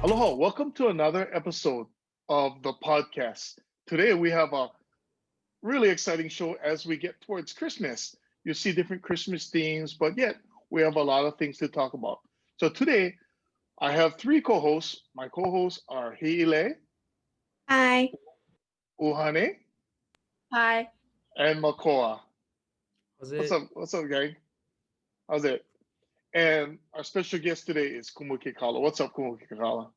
Aloha, welcome to another episode of the podcast. Today we have a really exciting show as we get towards Christmas. You see different Christmas themes, but yet we have a lot of things to talk about. So today I have three co-hosts. My co-hosts are Hiʻilei, Hi. ʻUhane, Hi. and Makoa. Was What's it? up? What's up, gang? How's it? And our special guest today is Kumu Kekaula. What's up, Kumu Kekaula?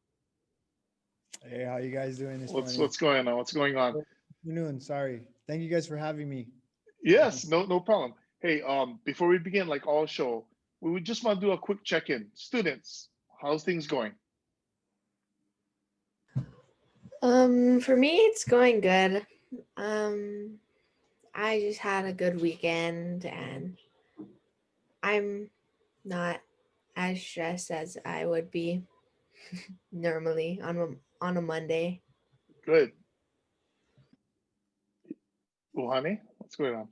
Hey, how you guys doing this What's morning? what's going on? What's going on? Good afternoon. Sorry. Thank you guys for having me. Yes, no problem. Hey, before we begin, like all show, we would just want to do a quick check-in. Students, how's things going? For me, it's going good. I just had a good weekend, and I'm not as stressed as I would be normally on a Monday. Good. ʻUhane, what's going on?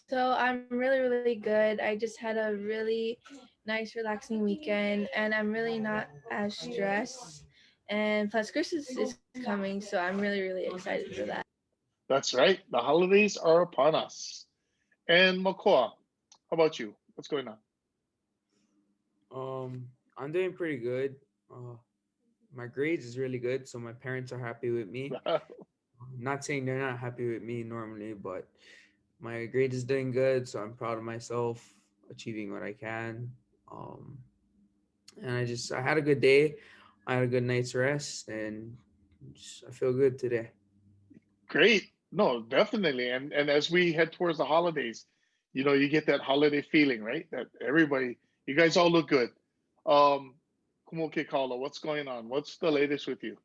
So I'm really good. I just had a really nice, relaxing weekend, and I'm really not as stressed. And plus, Christmas is coming, so I'm really excited for that. That's right. The holidays are upon us. And Makoa, how about you? What's going on? I'm doing pretty good. My grades is really good, so my parents are happy with me. Not saying they're not happy with me normally, but my grade is doing good, so I'm proud of myself, achieving what I can. Um, and I had a good day. I had a good night's rest, and I feel good today. Great. No, definitely. And as we head towards the holidays, you get that holiday feeling, right? That everybody, you guys all look good. Kumu Kekaula, what's going on? What's the latest with you?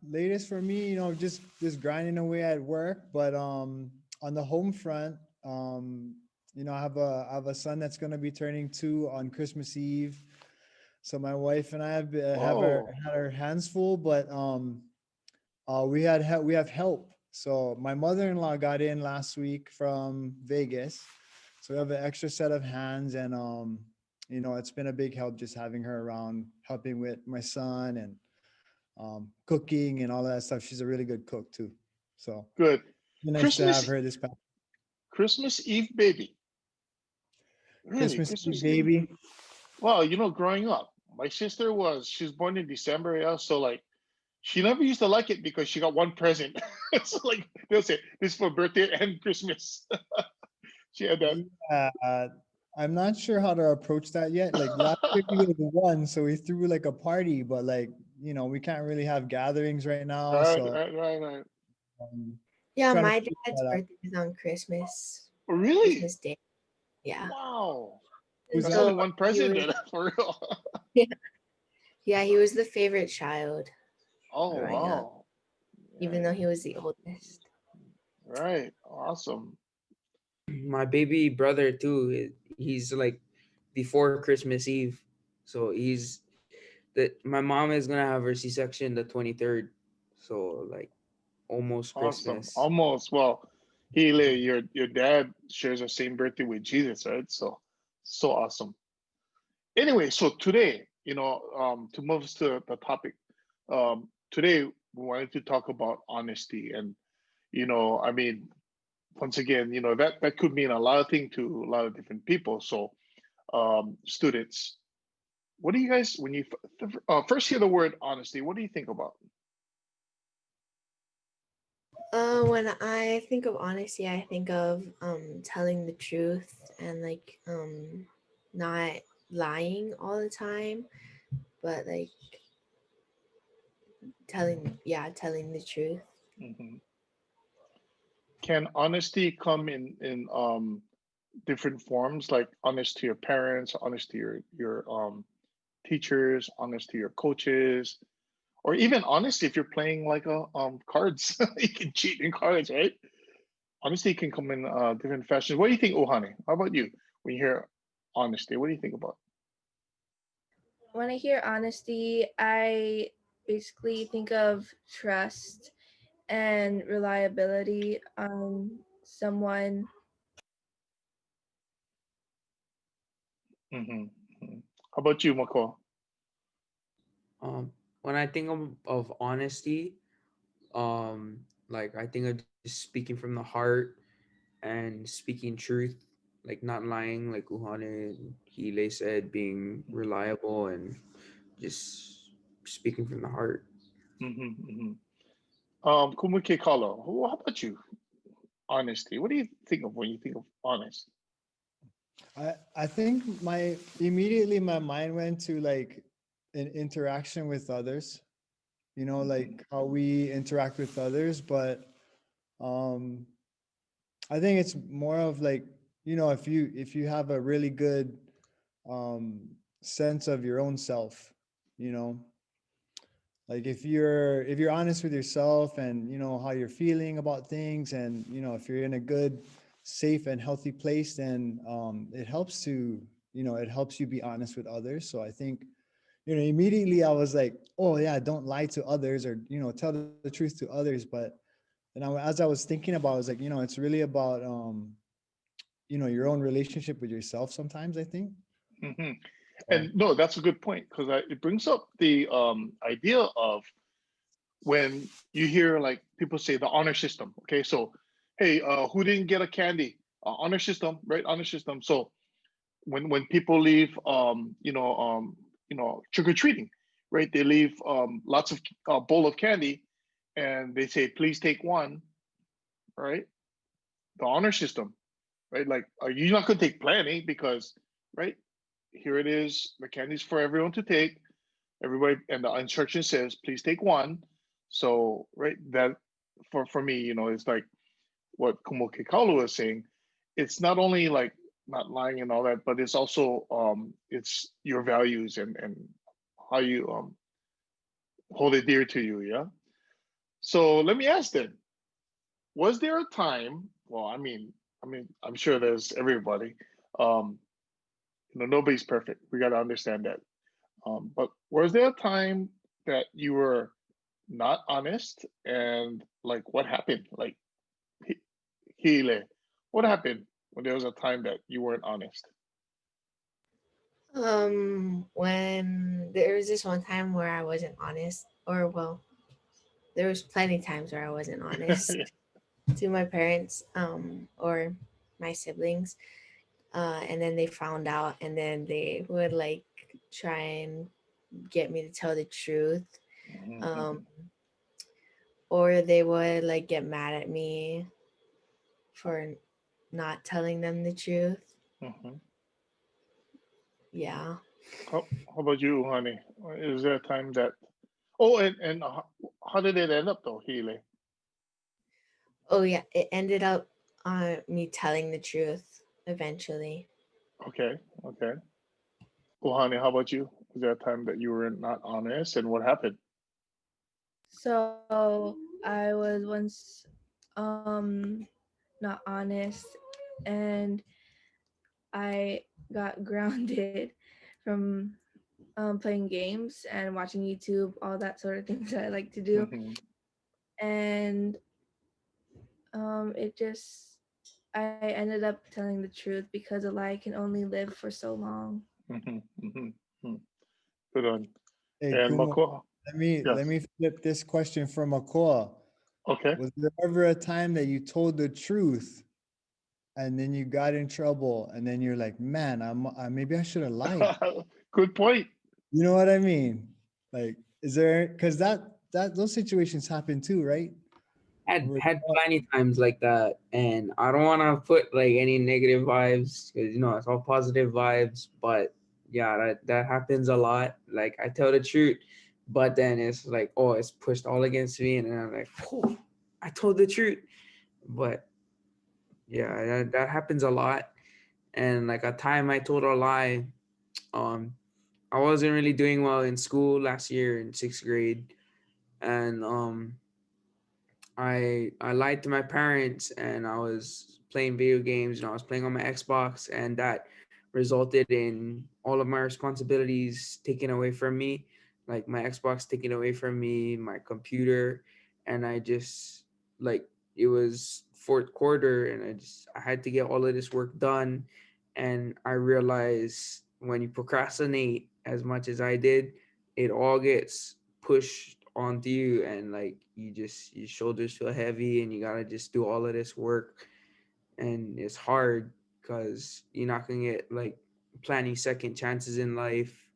Latest for me, just grinding away at work, but on the home front, I have a son that's gonna be turning 2 on Christmas Eve. So my wife and I Oh, had our hands full, but we have help. So my mother-in-law got in last week from Vegas, so we have an extra set of hands, and it's been a big help just having her around, helping with my son and cooking and all that stuff. She's a really good cook too, so good. it's nice to have Christmas her this past Christmas Eve baby. Really, Christmas Eve, Christmas Eve. baby. Well, growing up, my sister she was born in December, yeah. So like she never used to like it because she got one present. So like they'll say this is for birthday and Christmas. She had that. Yeah, I'm not sure how to approach that yet. Like last year we did one, so we threw like a party, but like we can't really have gatherings right now. Right, So right, right, right. um, Yeah, trying to my figure dad's that out. birthday is on Oh, really? Christmas Day. Yeah. Wow. Who's That's that? only So one he present was, then, for real. yeah, he was the favorite child Oh, growing up, wow. even Right, though he was the oldest. right. Awesome. My baby brother too. He's like before Christmas Eve, so my mom is gonna have her C-section the 23rd, so like almost Awesome. Christmas. Almost. Well, Hiʻilei, your dad shares the same birthday with Jesus, right? So awesome. Anyway, so today, to move us to the topic, today we wanted to talk about honesty. And, I mean, once again, that could mean a lot of things to a lot of different people. So, students, what do you guys, when you first hear the word honesty, what do you think about? When I think of honesty, I think of telling the truth and like not lying all the time, but like telling the truth. Mhm. Can honesty come in different forms, like honest to your parents, honest to your teachers, honest to your coaches, or even honest if you're playing like a cards, you can cheat in cards, right? Honesty can come in different fashions. What do you think, Ohane? How about you? When you hear honesty, what do you think about? When I hear honesty, I basically think of trust and reliability on someone. Hmm. How about you, Makoa? When I think of honesty, like I think of just speaking from the heart and speaking truth, like not lying, like ʻUhane and Hiʻilei said, being reliable and just speaking from the heart. Mm-hmm, mm-hmm. Kumu Kekaula, how about you? Honesty. What do you think of when you think of honest? I think my mind went to like an interaction with others, like how we interact with others. But um I think it's more of like, if you have a really good um sense of your own self, you know, like if you're honest with yourself and how you're feeling about things, and if you're in a good, safe and healthy place, then it helps you be honest with others. So I think, immediately I was like, oh yeah, don't lie to others, or tell the truth to others. But then as I was thinking about it, I was like, it's really about your own relationship with yourself sometimes, I think. Hmm. Oh, And no, that's a good point because it brings up the idea of when you hear like people say the honor system. Okay, so hey, who didn't get a candy? Honor system, right? Honor system. So when people leave, trick or treating, right? They leave lots of bowl of candy, and they say, please take one, right? The honor system, right? Like, you're not going to take plenty because, right? Here it is. The candy's for everyone to take. Everybody, and the instruction says, please take one. So, right, that for me, it's like what Kumo Kekaula was saying. It's not only like not lying and all that, but it's also it's your values and how you hold it dear to you. Yeah. So let me ask then, was there a time? Well, I'm sure there's everybody. Um, nobody's perfect. We got to understand that. But was there a time that you were not honest, and like what happened? Like, Hiʻilei, what happened when there was a time that you weren't honest? When there was this one time where I wasn't honest, or well, there was plenty times where I wasn't honest to my parents, or my siblings, and then they found out, and then they would like try and get me to tell the truth, um, or they would like get mad at me for not telling them the truth. Mhm. Yeah. How about you, honey? Is there a time that? Oh, and how did it end up though, Hiʻilei? Oh yeah, it ended up me telling the truth eventually. Okay, okay. Well, honey, how about you? Was there a time that you were not honest, and what happened? So I was once not honest, and I got grounded from playing games and watching YouTube, all that sort of things that I like to do. Hmm. And it just, I ended up telling the truth because a lie can only live for so long. Hmm. Hmm. Hmm. Good on. hey, And Kumo, Makoa, let me let yes. me flip this question from Makoa. Okay. Was there ever a time that you told the truth and then you got in trouble, and then you're like, man, maybe I should have lied? Good point. You know what I mean? Like, is there, because that those situations happen too, right? Where- Had plenty times like that, and I don't want to put like any negative vibes because it's all positive vibes. But yeah, that happens a lot. Like I tell the truth, but then it's like, oh, it's pushed all against me, and then I'm like, oh, I told the truth. But yeah, that happens a lot. And like a time I told a lie, um, I wasn't really doing well in school last year in sixth grade, and I lied to my parents, and I was playing video games and I was playing on my Xbox, and that resulted in all of my responsibilities taken away from me, like my Xbox taken away from me, my computer, and I just like it was fourth quarter, and I had to get all of this work done, and I realized when you procrastinate as much as I did, it all gets pushed onto you, and like you just your shoulders feel heavy, and you gotta just do all of this work, and it's hard because you're not gonna get like plenty second chances in life.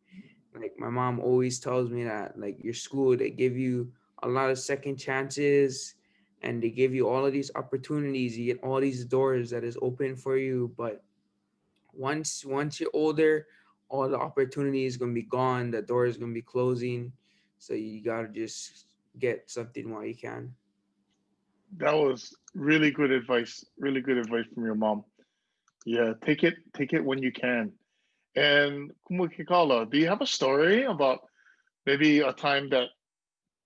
Like my mom always tells me that like your school, they give you a lot of second chances, and they give you all of these opportunities, you get all these doors that is open for you, but once you're older, all the opportunity is gonna be gone. The door is gonna be closing. So you gotta just get something while you can. That was really good advice. Really good advice from your mom. Yeah, take it when you can. And Kumu Kekaula, do you have a story about maybe a time that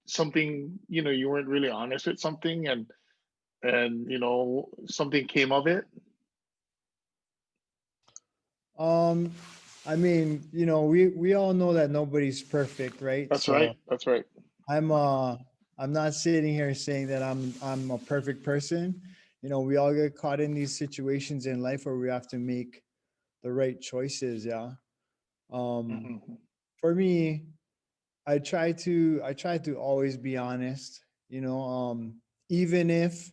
something, you weren't really honest with something, and something came of it? Um, I mean, we all know that nobody's perfect, right? That's right. So That's right. I'm uh I'm not sitting here saying that I'm a perfect person. We all get caught in these situations in life where we have to make the right choices, yeah. Um Hmm. for me, I try to always be honest, even if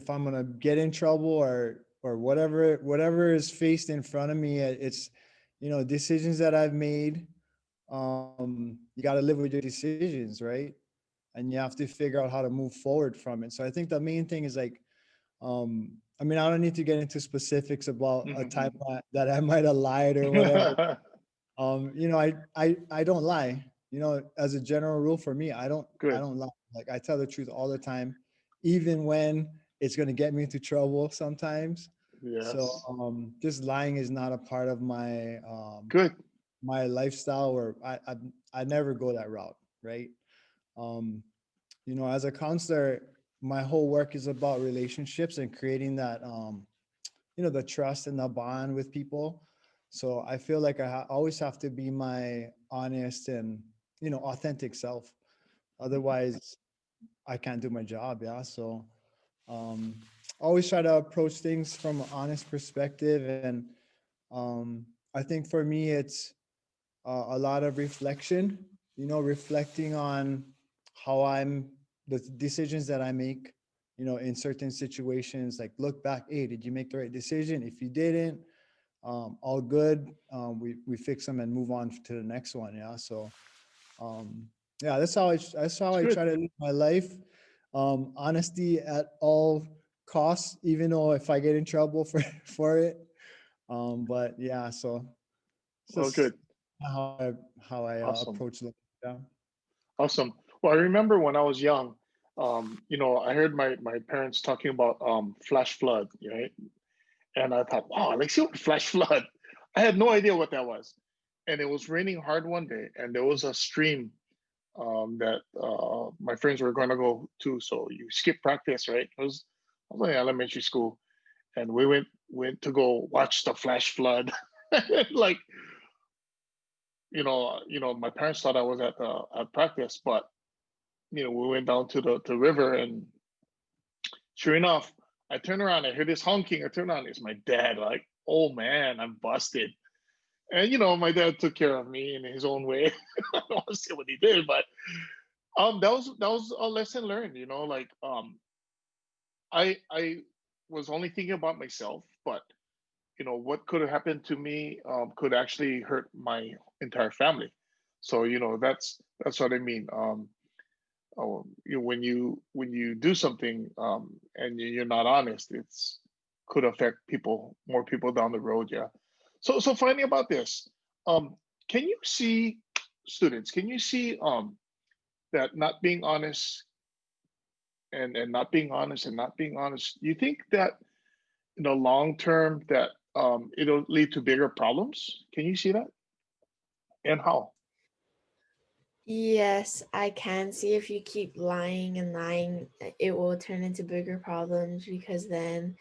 I'm gonna get in trouble or whatever is faced in front of me, it's decisions that I've made. You got to live with your decisions, right? And you have to figure out how to move forward from it. So I think the main thing is like, I mean, I don't need to get into specifics about a time Hmm. that I might have lied or whatever. I don't lie. As a general rule for me, I Good. don't lie. Like I tell the truth all the time, even when it's going to get me into trouble sometimes. So Yes. just lying is not a part of Good. my lifestyle, or I never go that route, right? Um, as a counselor, my whole work is about relationships and creating that the trust and the bond with people. So I feel like I always have to be my honest and authentic self. Otherwise, I can't do my job. Yeah. So um, always try to approach things from an honest perspective, and I think for me, it's a lot of reflection. Reflecting on how the decisions that I make. In certain situations, like look back. Hey, did you make the right decision? If you didn't, all good. We fix them and move on to the next one. Yeah. So yeah, that's how It's I good. try to live my life. Honesty at all costs, even though if I get in trouble for for it. But yeah, so it's Well, just good. how I Awesome. approach life. Yeah. Awesome. Well, I remember when I was young, I heard my parents talking about flash flood, right? And I thought, wow, like see what flash flood. I had no idea what that was. And it was raining hard one day, and there was a stream that my friends were going to go to. So you skip practice, right? I was in elementary school, and we went to go watch the flash flood. Like my parents thought I was at practice, but we went down to the river, and sure enough, I turn around, I hear this honking. I turn around, it's my dad. Like, oh man, I'm busted. And my dad took care of me in his own way. I don't want to say what he did, but that was a lesson learned. Like I was only thinking about myself, but what could have happened to me could actually hurt my entire family. So that's what I mean. When you do something and you're not honest, it's could affect more people down the road. Yeah. So finally about this, um, can you see students? Can you see that not being honest and not being honest and not being honest? You think that in the long term that it'll lead to bigger problems? Can you see that, and how? Yes, I can see if you keep lying and lying, it will turn into bigger problems because then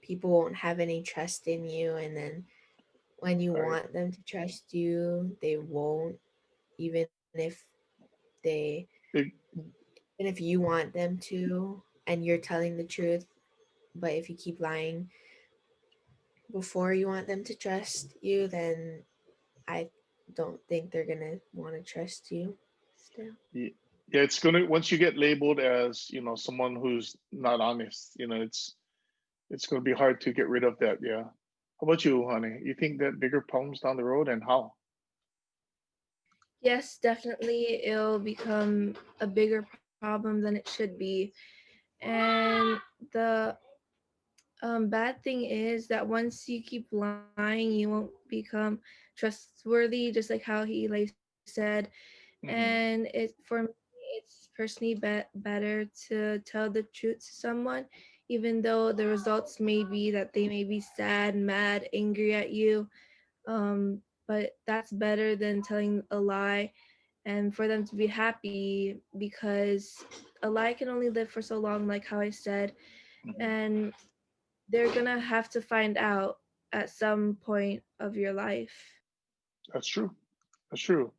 people won't have any trust in you. And then when you Right. want them to trust you, they won't, even if they, Big. even if you want them to and you're telling the truth. But if you keep lying before you want them to trust you, then I don't think they're gonna want to trust you still. Ye- Yeah, it's gonna once you get labeled as, someone who's not honest, it's gonna be hard to get rid of that. Yeah. How about you, honey? You think that bigger problems down the road and how? Yes, definitely it'll become a bigger problem than it should be. And the bad thing is that once you keep lying, you won't become trustworthy, just like how Hiʻilei said. And Hmm. for me, it's personally better to tell the truth to someone, even though the results may be that they may be sad, mad, angry at you. But that's better than telling a lie and for them to be happy, because a lie can only live for so long, like how I said, Hmm. and they're gonna have to find out at some point of your life. That's true. That's true.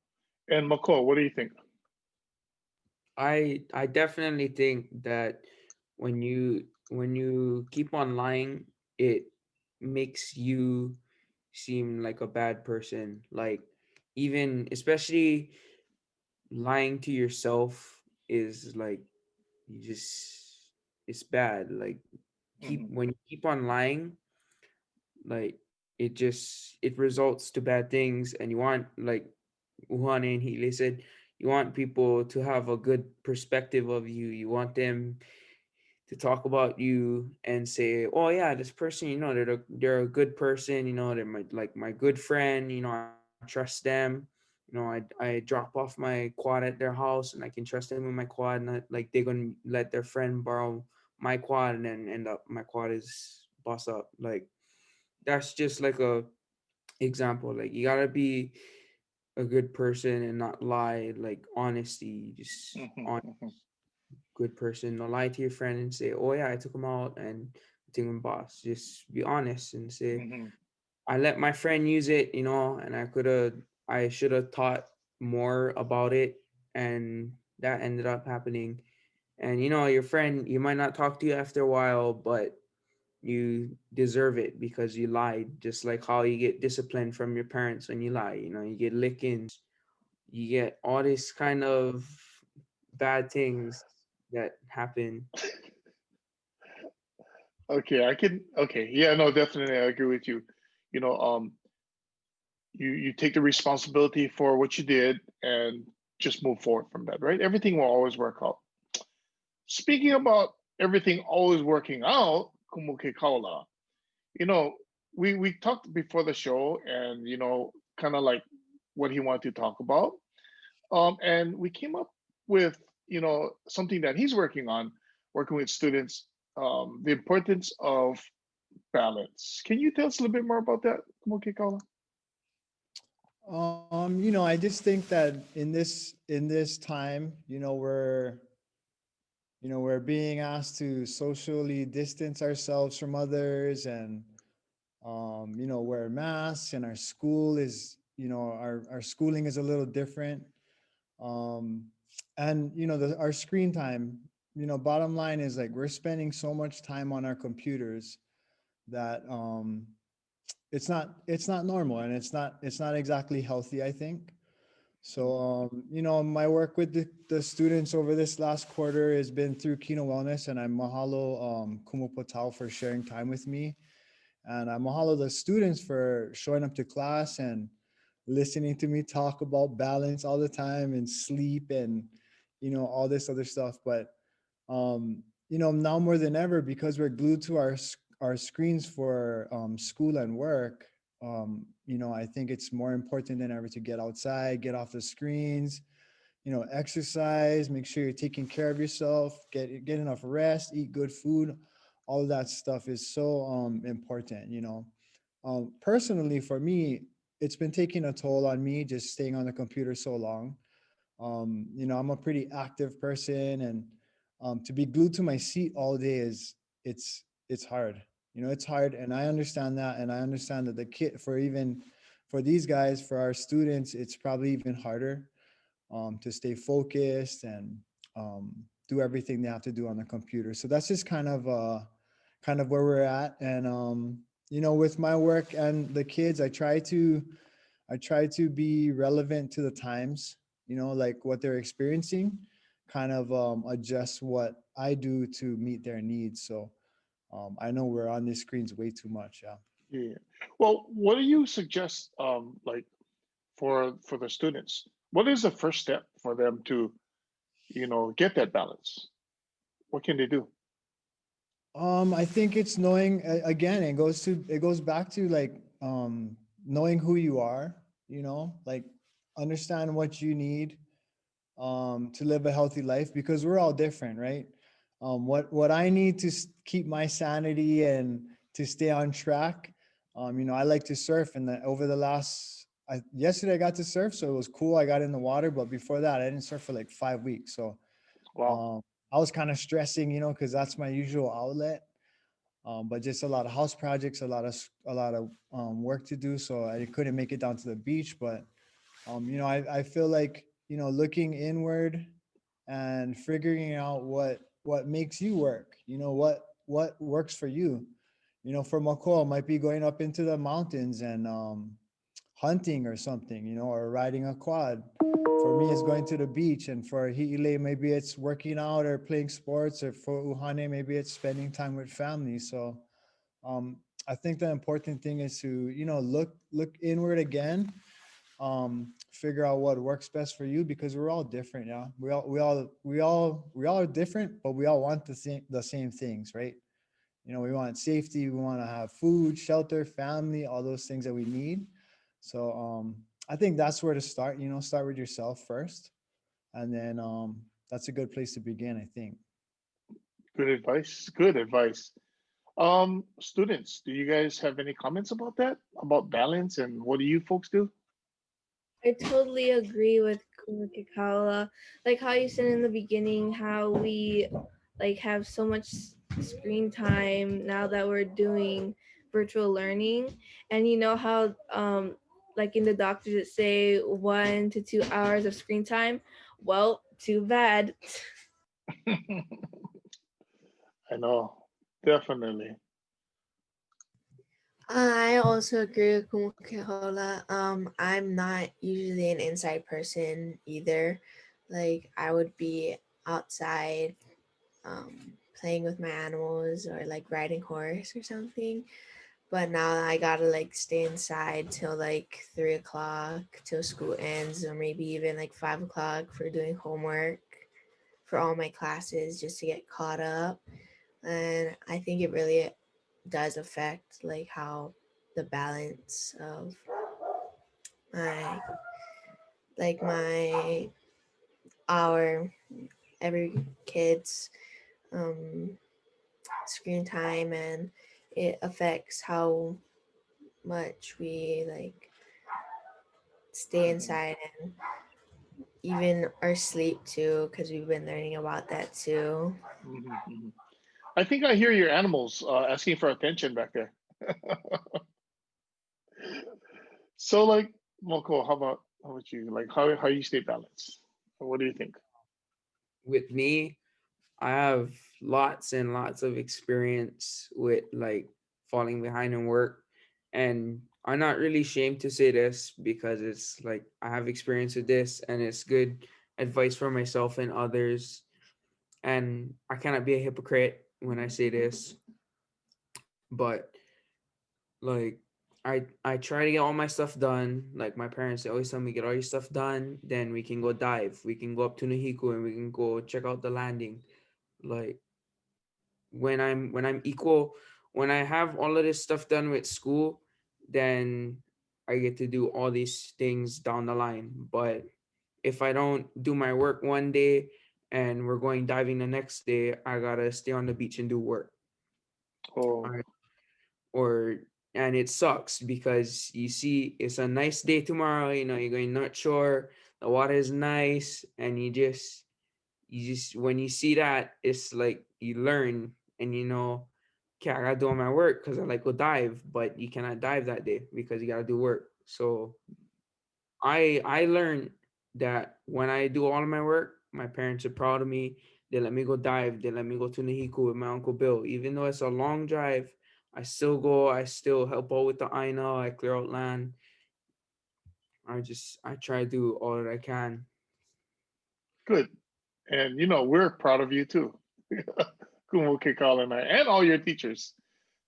And Makoa, what do you think? I definitely think that when you keep on lying, it makes you seem like a bad person. Like, even especially lying to yourself is like, you just it's bad. Like, keep Hmm. when you keep on lying, like, it results to bad things. And you want, like ʻUhane and Hiʻilei said, you want people to have a good perspective of you. You want them to talk about you and say, "Oh yeah, this person, they're a good person. They're my good friend. I trust them. I drop off my quad at their house, and I can trust them with my quad. And like, they're gonna let their friend borrow my quad, and then end up my quad is boss up. Like, that's just like a example. Like, you gotta be a good person and not lie. Like, honesty, just Hmm. on Hmm. good person. Don't lie to your friend and say, "Oh yeah, I took him out and I took him boss." Just be honest and say, Hmm. "I let my friend use it, and I should have taught more about it, and that ended up happening." And your friend, you might not talk to you after a while, but you deserve it because you lied. Just like how you get disciplined from your parents when you lie. You get lickings, you get all this kind of bad things that happen. Okay, I can. Okay, yeah, no, definitely, I agree with you. You know, you take the responsibility for what you did and just move forward from that, right? Everything will always work out. Speaking about everything always working out, Kumu Kekaula, you know, we talked before the show, and kind of like what he wanted to talk about, and we came up with something that he's working on, working with students, the importance of balance. Can you tell us a little bit more about that, Kumu Kekaula? I just think that in this time, we're being asked to socially distance ourselves from others, and wear masks, and our school is, our schooling is a little different. Um, and our screen time, bottom line is, like, we're spending so much time on our computers that it's not normal, and it's not exactly healthy, I think. So, my work with the students over this last quarter has been through Kino Wellness, and I mahalo Kumu Potau for sharing time with me. And I mahalo the students for showing up to class and listening to me talk about balance all the time, and sleep, and, all this other stuff. But, now more than ever, because we're glued to our screens for school and work, I think it's more important than ever to get outside, get off the screens, exercise, make sure you're taking care of yourself, get enough rest, eat good food. All of that stuff is so important. Personally, for me, it's been taking a toll on me just staying on the computer so long. I'm a pretty active person, and to be glued to my seat all day it's hard. It's hard, and I understand that, and I understand that the kid for these guys, for our students, it's probably even harder to stay focused and um, do everything they have to do on the computer. So that's just kind of where we're at. And with my work and the kids, I try to be relevant to the times, like what they're experiencing, kind of adjust what I do to meet their needs. So I know we're on these screens way too much. Yeah. Yeah. Well, what do you suggest, like for the students? What is the first step for them to, get that balance? What can they do? I think it's knowing again, it goes back to like knowing who you are, like understand what you need to live a healthy life because we're all different, right? What I need to keep my sanity and to stay on track, I like to surf, and over the last yesterday I got to surf, so it was cool. I got in the water, but before that I didn't surf for like 5 weeks. So Wow. I was kind of stressing, because that's my usual outlet. But just a lot of house projects, a lot of work to do, so I couldn't make it down to the beach. But I feel like looking inward and figuring out what makes you work. What works for you. For Makoa, might be going up into the mountains and hunting or something, or riding a quad. For me, it's going to the beach, and for Hiʻilei, maybe it's working out or playing sports, or for ʻUhane, maybe it's spending time with family. So um, I think the important thing is to look inward again, figure out what works best for you because we're all different. Yeah, we all are different, but we all want the same things, right? We want safety, we want to have food, shelter, family, all those things that we need. So I think that's where to start. Start with yourself first, and then that's a good place to begin, I think. Good advice. Good advice. Students, do you guys have any comments about that? About balance and what do you folks do? I totally agree with Kumu Kekaula. Like how you said in the beginning, how we like have so much screen time now that we're doing virtual learning, and you know how like in the doctors that say 1 to 2 hours of screen time. Well, too bad. I know, definitely. I also agree with Kumu Kekaula. I'm not usually an inside person either. Like I would be outside, playing with my animals or like riding horse or something. But now I gotta like stay inside till like 3 o'clock till school ends, or maybe even like 5 o'clock for doing homework for all my classes just to get caught up. And I think it really does affect like how the balance of my my our every kid's um screen time, and it affects how much we like stay inside and even our sleep too, because we've been learning about that too. Mhm, mhm. I think I hear your animals asking for attention back there. So, like, Moko, how about you? Like, how you stay balanced? What do you think? With me, I have lots and lots of experience with like falling behind in work. And I'm not really ashamed to say this because it's like I have experience with this and it's good advice for myself and others. And I cannot be a hypocrite when I say this, but like I try to get all my stuff done. Like my parents, they always tell me, get all your stuff done, then we can go dive. We can go up to Nahiku and we can go check out the landing. Like when I'm equal, when I have all of this stuff done with school, then I get to do all these things down the line. But if I don't do my work one day and we're going diving the next day, I gotta stay on the beach and do work. Oh, Or or and it sucks because you see it's a nice day tomorrow, you're going not sure, the water is nice, and you just when you see that, it's like you learn and okay, I gotta do all my work because I like go dive, but you cannot dive that day because you gotta do work. So I learned that when I do all of my work, my parents are proud of me. They let me go dive. They let me go to Nahiku with my uncle Bill. Even though it's a long drive, I still go. I still help out with the Aina. I clear out land. I try to do all that I can. Good. And we're proud of you too. Kumu Kekaula and I, and all your teachers.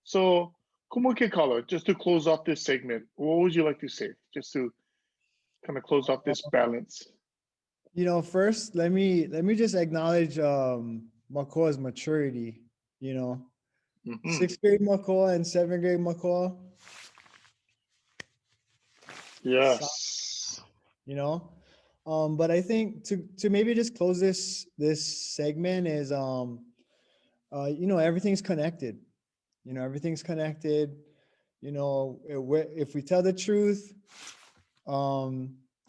So, Kumu Kekaula, just to close off this segment, what would you like to say? Just to kind of close off this balance. First, let me just acknowledge Makoa's maturity. Mhm. Sixth grade Makoa and seventh grade Makoa. Yes. But I think to maybe just close this segment is everything's connected. Everything's connected. If we tell the truth,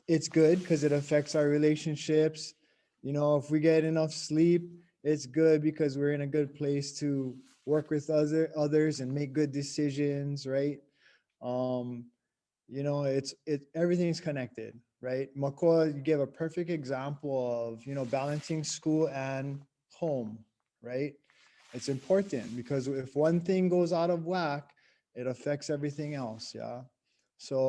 it's good because it affects our relationships. If we get enough sleep, it's good because we're in a good place to work with others and make good decisions, right? um everything's connected, right? Makoa, you gave a perfect example of balancing school and home, right? It's important because if one thing goes out of whack, it affects everything else. Yeah. So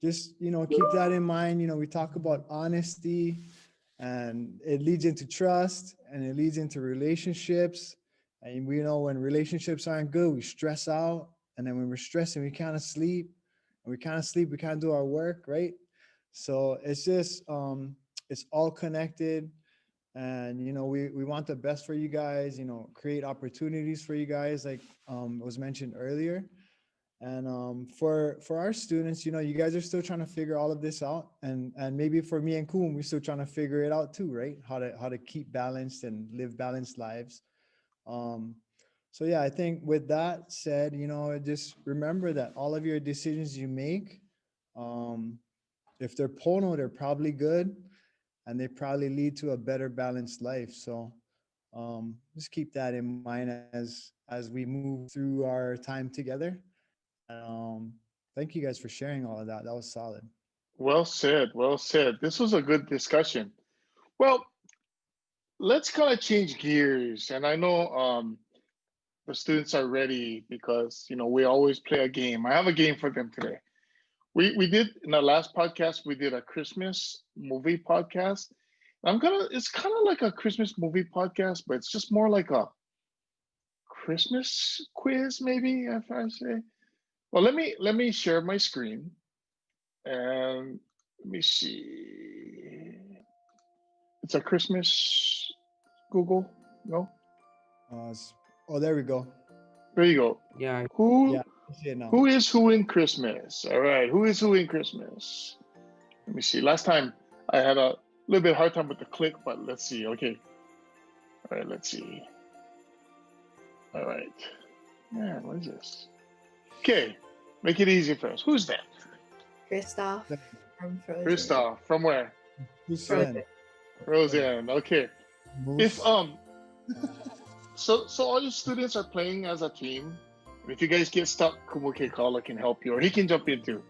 just keep that in mind. We talk about honesty, and it leads into trust, and it leads into relationships. And we know when relationships aren't good, we stress out, and then when we're stressing, we can't sleep, and we can't sleep, we can't do our work, right? So it's just it's all connected. And we want the best for you guys, create opportunities for you guys, like was mentioned earlier. And for our students, you guys are still trying to figure all of this out, and maybe for me and Kum, we're still trying to figure it out too, right? How to keep balanced and live balanced lives. um so yeah, I think with that said, just remember that all of your decisions you make, um if they're pono, they're probably good, and they probably lead to a better balanced life. So just keep that in mind as we move through our time together. And thank you guys for sharing all of that. That was solid. Well said. Well said. This was a good discussion. Well, let's kind of change gears. And I know the students are ready because we always play a game. I have a game for them today. We did in the last podcast, we did a Christmas movie podcast. It's kind of like a Christmas movie podcast, but it's just more like a Christmas quiz, maybe, if I say. Well, let me share my screen, and let me see. It's a Christmas Google. No, Oh, there we go. there you go. Yeah, Who Yeah, I see it now. who is who in Christmas? All right, who is who in Christmas? Let me see. Last time I had a little bit hard time with the click, but let's see. Okay. All right, let's see. All right. Man, what is this? Okay, make it easy for us. Who's that? Kristoff from Frozen. Christoph. From where? Who's Frozen. Sven? Roseanne. Okay. If Moose? so all your students are playing as a team. If you guys get stuck, Kumu Kekaula can help you, or he can jump in too.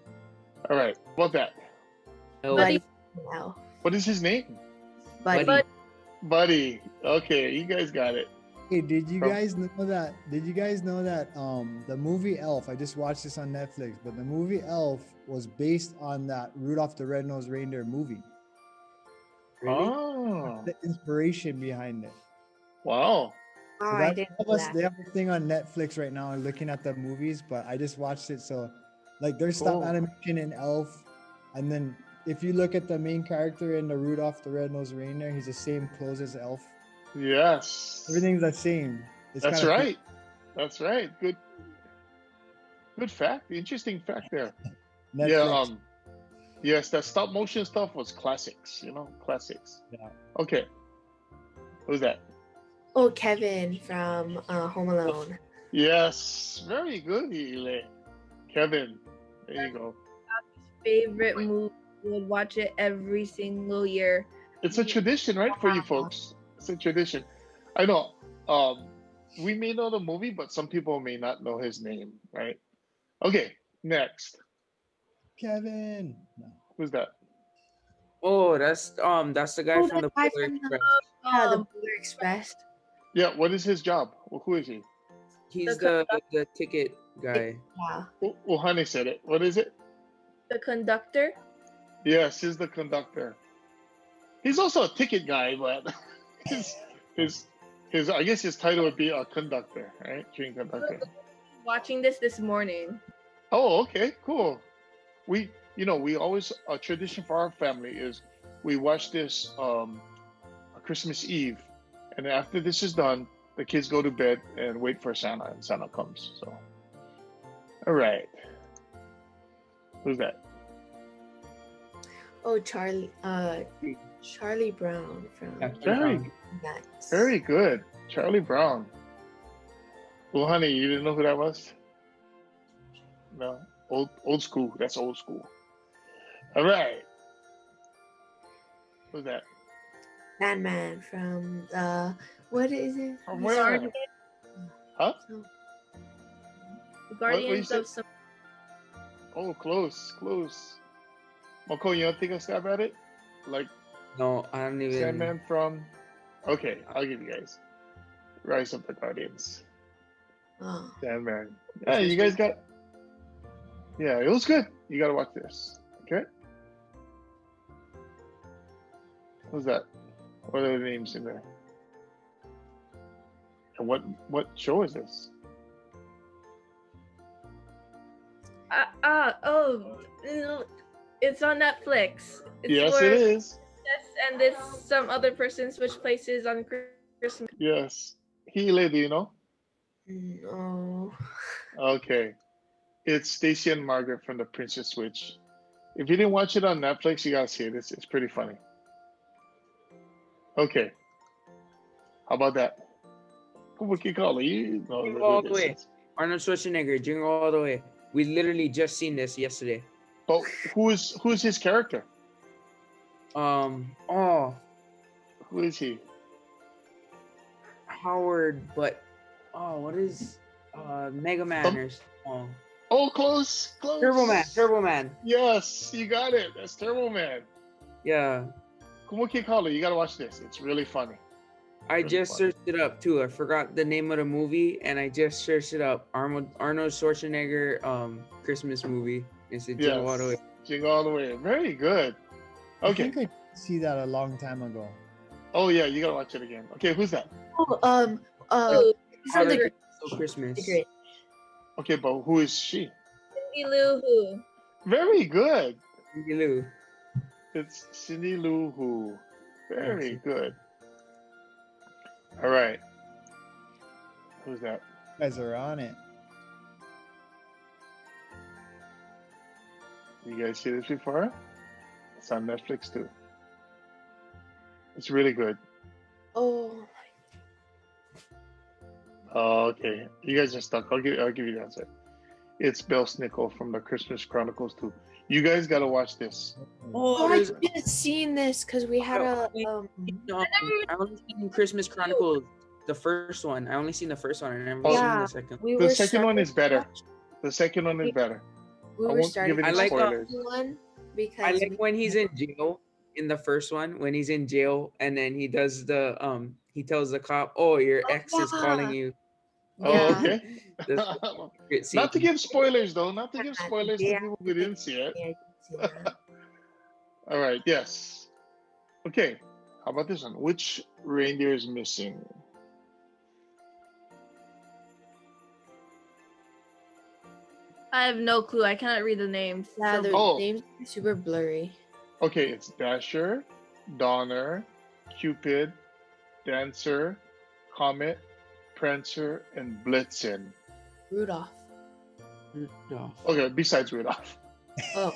All right. How about that? Buddy. No. What is his name? Buddy. Buddy. Buddy. Okay, you guys got it. Hey, did you From- guys know that? Did you guys know that the movie Elf? I just watched this on Netflix, but the movie Elf was based on that Rudolph the Red-Nosed Reindeer movie. Really? Oh, The inspiration behind it. wow. Oh, So I that, didn't all of know us, that. they have a thing on Netflix right now, looking at the movies, but I just watched it. So, like, there's stop Cool. animation in Elf, and then if you look at the main character in the Rudolph the Red-Nosed Reindeer, he's the same clothes as Elf. Yes. Everything's the same. It's That's kinda cool. right. That's right. Good fact. Interesting fact there. Netflix. Yeah. Yes, that stop motion stuff was classics. Classics. Yeah. Okay. Who's that? Oh, Kevin from Home Alone. Yes. Very good, Hiʻilei. Kevin. There you go. Favorite movie. Would watch it every single year. It's a tradition, right, for you folks? It's a tradition. I know. We may know the movie, but some people may not know his name, right? Okay. Next. Kevin. No. Who's that? Oh, that's the guy Oh, from the the guy Polar from the- Express. Yeah, the Um, Polar Express. Yeah. What is his job? Well, who is he? He's the ticket guy. Yeah. ʻUhane said it. What is it? The conductor. Yes, he's the conductor. He's also a ticket guy, but his I guess his title would be a conductor, right? Train conductor. Watching this morning. Oh, okay, cool. We always a tradition for our family is we watch this Christmas Eve, and after this is done, the kids go to bed and wait for Santa, and Santa comes. So, all right, who's that? Oh, Charlie Brown from Very, Nuts. very good, Charlie Brown. Well, honey, you didn't know who that was? No, old school. That's old school. All right, who's that? Sandman from what is it? From where? Huh? The Guardians said? of some. Oh, close. Makoa, you don't take a stab at it? Like No, I don't even. Sandman from... Okay, I'll give you guys. Rise of the Guardians. Oh. Sandman. Yeah, you guys got... Yeah, it was good. You gotta watch this. Okay? Who's that? What are the names in there? And what show is this? It's on Netflix. It's Yes, where it is. and this some other person switch places on Christmas. Yes. Hiʻilei, do you know? No. Okay. It's Stacy and Margaret from The Princess Switch. If you didn't watch it on Netflix, you gotta see it. It's pretty funny. Okay. How about that? Kumu Kekaula, you know Jingle all who the this way. is. Arnold Schwarzenegger, Jingle All the Way. We literally just seen this yesterday. But who's his character? Oh, Who is he? Howard, but what is Mega Man or Oh, close. Turbo Man. Yes, you got it. That's Turbo Man. Yeah. Kumu Kekaula, you gotta watch this. It's really funny. I Really just funny. searched it up too. I forgot the name of the movie, and I just searched it up. Arnold Schwarzenegger, Christmas movie. It's a Jingle All the Way. Yes. Jingle All the Way. Very good. I Okay. think I did see that a long time ago. Oh yeah, you gotta watch it again. Okay, who's that? Oh, Oh, from the Holiday So Christmas. Secret. Okay, but who is she? Cindy Lou Who. Very good. Lou. It's Cindy Lou Who. Very good. All right. Who's that? You guys are on it. You guys see this before? It's on Netflix too. It's really good. Oh, Okay. You guys are stuck. I'll give you the answer. It's Belle Snickle from the Christmas Chronicles 2. You guys gotta watch this. oh, I just seen this because we had a I only seen Christmas Chronicles, the first one. I only seen the first one. I never seen Yeah. the second. we The were second one is starting- better. The second one is better. We I were won't starting give any I like spoilers. one because I like we- when he's in jail in the first one, when he's in jail and then he does the he tells the cop, "Oh, your ex is calling yeah. you." Oh, Yeah. okay. That's great scene. Not to give spoilers though. Not to give spoilers to Yeah. people who didn't see it. Yeah, I didn't see that. All right. Yes. Okay. How about this one? Which reindeer is missing? I have no clue. I cannot read the names. Yeah, So- their Oh. names are super blurry. Okay, it's Dasher, Donner, Cupid, Dancer, Comet, Prancer, and Blitzen. Rudolph. Rudolph. Okay, besides Rudolph. Oh,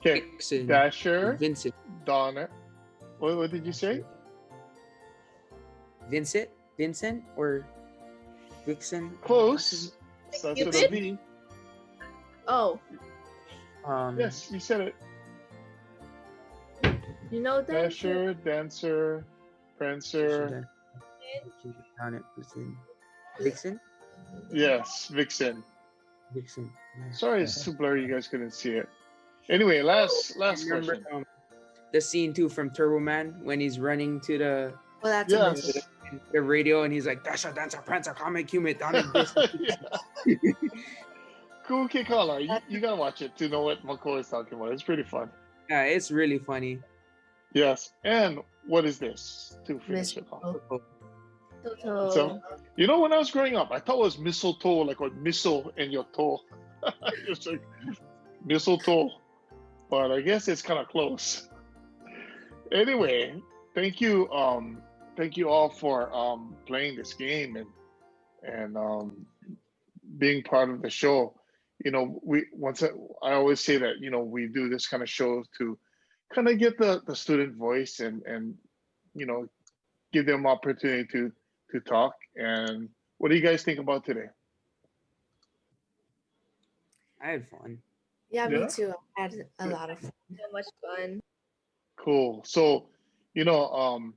Okay, Vixen, Dasher, Vincent. Donner. What did you say? Vincent or Vixen? Close. Starts with a Cupid? V. Oh, Yes, you said it. you know that? Dasher, Dancer, Prancer. Vixen? Yes, Vixen. Vixen. Yeah. Sorry, it's too blurry. You guys couldn't see it. Anyway, last Remember question. the scene too from Turbo Man when he's running to the well, that's Yes. amazing. the radio and he's like Dasher, Dancer, Prancer, Comet, Cupid, Donner, Vixen. Yeah. Kumu Kekaula, you gotta watch it to know what Makoa is talking about. It's pretty fun. Yeah, it's really funny. Yes. And what is this to finish Miss it off? Oh, So, Toto. when I was growing up, I thought it was mistletoe, like what missile in your toe. It's like mistletoe, but I guess it's kind of close. Anyway, thank you all for playing this game and being part of the show. I always say that we do this kind of show to kind of get the student voice and give them opportunity to talk. And what do you guys think about today? I had fun. Yeah, Yeah. me too. I had a lot of fun. So much fun. Cool. So, Kumu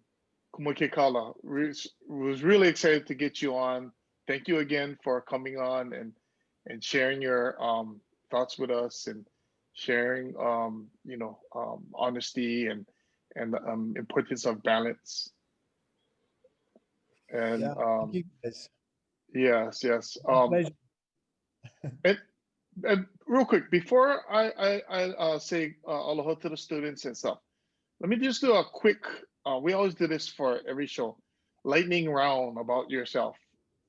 Kekaula, was really excited to get you on. Thank you again for coming on and sharing your thoughts with us and sharing honesty and importance of balance. And Yeah, thank you guys. yes. My pleasure. And real quick, before I say aloha to the students and stuff, let me just do a quick. We always do this for every show, lightning round about yourself.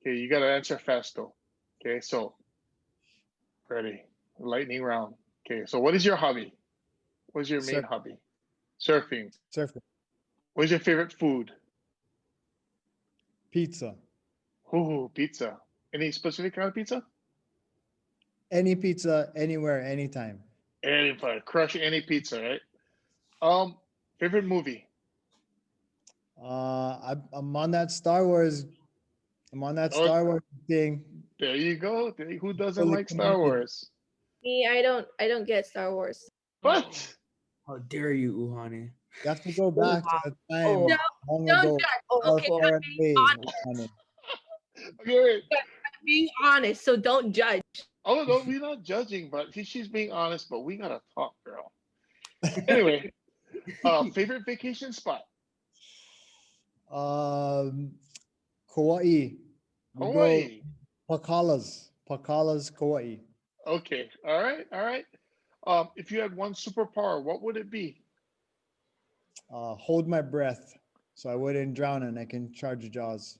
Okay, you got to answer fast though. Okay, so ready, lightning round. Okay, so what is your hobby? What is your main hobby? Surfing. Surfing. What is your favorite food? Pizza. Ooh, pizza. Any specific kind of pizza? Any pizza, anywhere, anytime. Anybody, crush any pizza, right? Favorite movie? I'm on that Star Wars. I'm on that Star Wars thing. There you go. Who doesn't Fully like Star committed. Wars? Me, I don't get Star Wars. What? How dare you, Uhane? You have to go back to the time Oh, long Don't ago. judge. Far, Okay, far I'm being away. honest. Okay, wait. I'm being honest, so don't judge. Oh no, we're not judging, but she's being honest. But we gotta talk, girl. Anyway, favorite vacation spot? Kauai. We Hawaii. go Pakala's Kauai. Okay. All right. If you had one superpower, what would it be? Hold my breath so I wouldn't drown and I can charge jaws.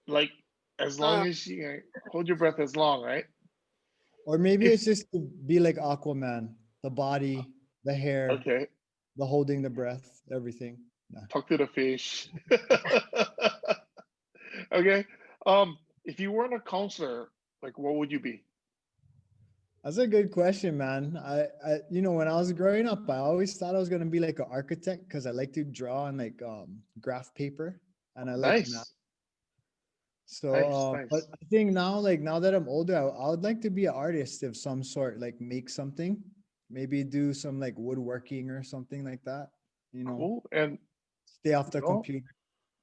Like, as long as you hold your breath as long, right? Or maybe it's just to be like Aquaman, the body, the hair, Okay. the holding the breath, everything. Nah. Talk to the fish. Okay. If you weren't a counselor, like, what would you be? That's a good question, man. I when I was growing up, I always thought I was gonna be like an architect because I like to draw on like graph paper and I like math. Nice. So, Nice. but I think now that I'm older, I would like to be an artist of some sort, like make something, maybe do some like woodworking or something like that. Cool. And Stay off the computer.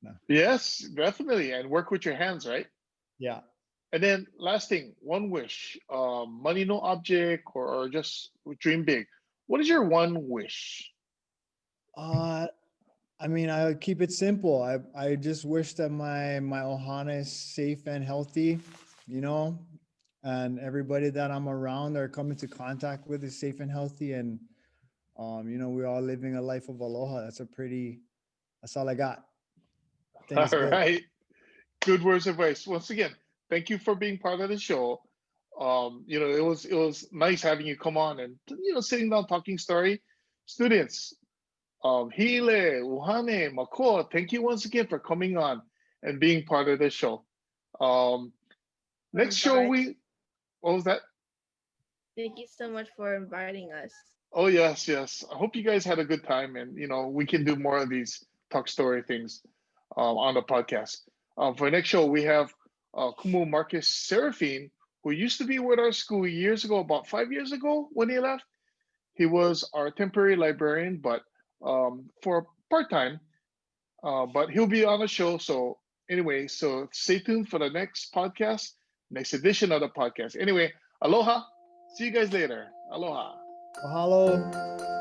No. yes, definitely. And work with your hands, right? Yeah. And then last thing, one wish, money no object or just dream big. What is your one wish? I mean, I would keep it simple. I just wish that my ʻUhane is safe and healthy, and everybody that I'm around or come into contact with is safe and healthy, and we're all living a life of aloha. That's all I got. All right. Good words of advice. Once again, thank you for being part of the show. It was nice having you come on and sitting down talking story. Students, Hiʻilei, ʻUhane, Makoa, thank you once again for coming on and being part of the show. Next show what was that? Thank you so much for inviting us. Oh yes. I hope you guys had a good time, and we can do more of these talk story things on the podcast. For next show, we have Kumu Marcus Serafine, who used to be with our school years ago, about 5 years ago when he left. He was our temporary librarian, but for part-time, but he'll be on the show. So anyway, so stay tuned for the next podcast, next edition of the podcast. Anyway, aloha. See you guys later. Aloha. Mahalo.